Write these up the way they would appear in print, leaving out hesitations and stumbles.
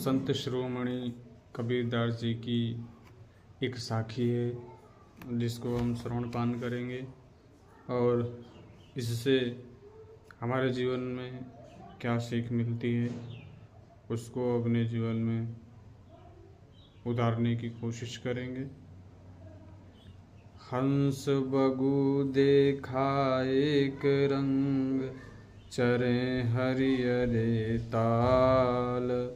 संत शिरोमणि कबीरदास जी की एक साखी है जिसको हम श्रवण पान करेंगे और इससे हमारे जीवन में क्या सीख मिलती है उसको अपने जीवन में उतारने की कोशिश करेंगे। हंस बगु देखा एक रंग, चरे हरियरे ताल।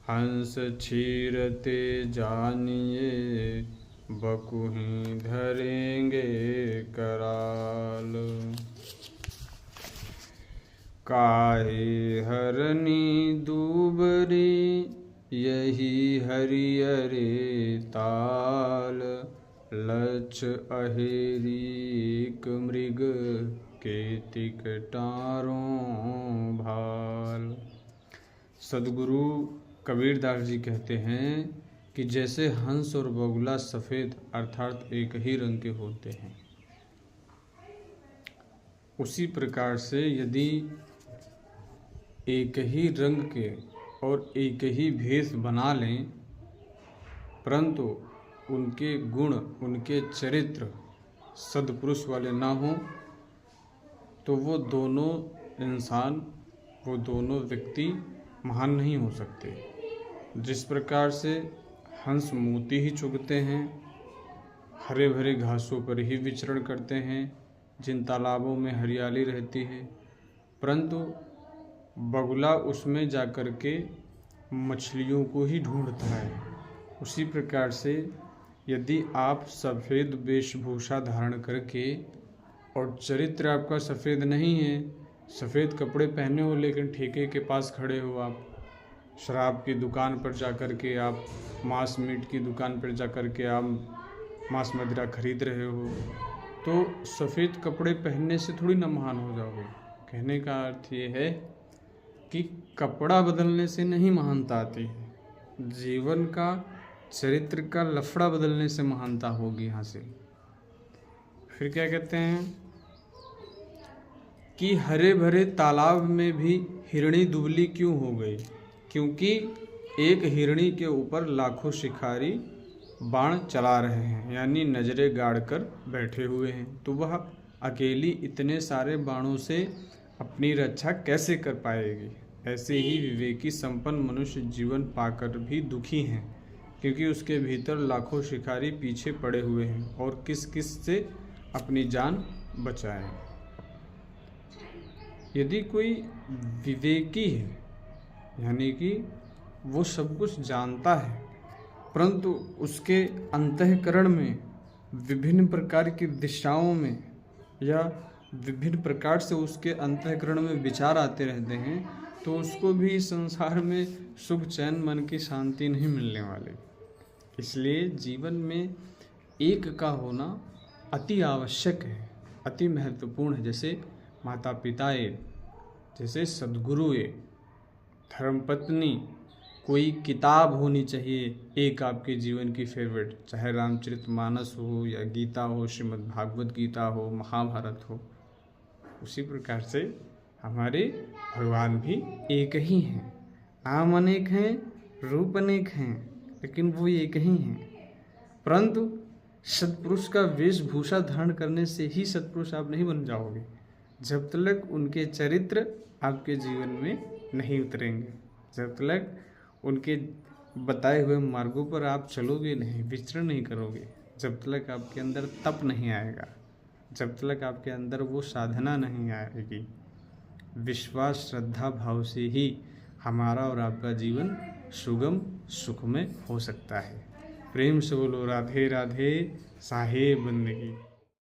हंस छीरते जानिए, बकुहि धरेंगे कराल। काहे हरनी दूबरी, यही हरियरे ताल। लछ अहेरीक मृग, केतिक टारों भाल। सदगुरु कबीरदास जी कहते हैं कि जैसे हंस और बगुला सफ़ेद अर्थात एक ही रंग के होते हैं, उसी प्रकार से यदि एक ही रंग के और एक ही भेष बना लें, परंतु उनके गुण, उनके चरित्र सद्पुरुष वाले ना हों, तो वो दोनों इंसान, वो दोनों व्यक्ति महान नहीं हो सकते। जिस प्रकार से हंस मोती ही चुगते हैं, हरे भरे घासों पर ही विचरण करते हैं, जिन तालाबों में हरियाली रहती है, परंतु बगुला उसमें जाकर के मछलियों को ही ढूंढता है। उसी प्रकार से यदि आप सफ़ेद वेशभूषा धारण करके और चरित्र आपका सफ़ेद नहीं है, सफ़ेद कपड़े पहने हो लेकिन ठेके के पास खड़े हो, आप शराब की दुकान पर जाकर के, आप मांस मीट की दुकान पर जाकर के आप मांस मदिरा खरीद रहे हो, तो सफ़ेद कपड़े पहनने से थोड़ी ना महान हो जाओगे। कहने का अर्थ ये है कि कपड़ा बदलने से नहीं महानता आती है, जीवन का, चरित्र का लफड़ा बदलने से महानता होगी हासिल। फिर क्या कहते हैं कि हरे भरे तालाब में भी हिरणी दुबली क्यों हो गई? क्योंकि एक हिरणी के ऊपर लाखों शिकारी बाण चला रहे हैं, यानी नजरें गाड़ कर बैठे हुए हैं, तो वह अकेली इतने सारे बाणों से अपनी रक्षा कैसे कर पाएगी? ऐसे ही विवेकी संपन्न मनुष्य जीवन पाकर भी दुखी हैं, क्योंकि उसके भीतर लाखों शिकारी पीछे पड़े हुए हैं और किस किस से अपनी जान बचाएं। यदि कोई विवेकी है, यानी कि वो सब कुछ जानता है, परंतु उसके अंतःकरण में विभिन्न प्रकार की दिशाओं में या विभिन्न प्रकार से उसके अंतःकरण में विचार आते रहते हैं, तो उसको भी संसार में सुख चैन मन की शांति नहीं मिलने वाली। इसलिए जीवन में एक का होना अति आवश्यक है, अति महत्वपूर्ण है। जैसे माता पिता है, जैसे सद्गुरु है, धर्मपत्नी, कोई किताब होनी चाहिए एक आपके जीवन की फेवरेट, चाहे रामचरितमानस हो या गीता हो, श्रीमद् भागवत गीता हो, महाभारत हो। उसी प्रकार से हमारे भगवान भी एक ही हैं। नाम अनेक हैं, रूप अनेक हैं, लेकिन वो एक ही हैं। परंतु सत्पुरुष का वेशभूषा धारण करने से ही सत्पुरुष आप नहीं बन जाओगे, जब तक उनके चरित्र आपके जीवन में नहीं उतरेंगे, जब तक उनके बताए हुए मार्गों पर आप चलोगे नहीं, विचरण नहीं करोगे, जब तक आपके अंदर तप नहीं आएगा, जब तक आपके अंदर वो साधना नहीं आएगी। विश्वास श्रद्धा भाव से ही हमारा और आपका जीवन सुगम सुखमय हो सकता है। प्रेम से बोलो राधे राधे, साहेब बंदगी।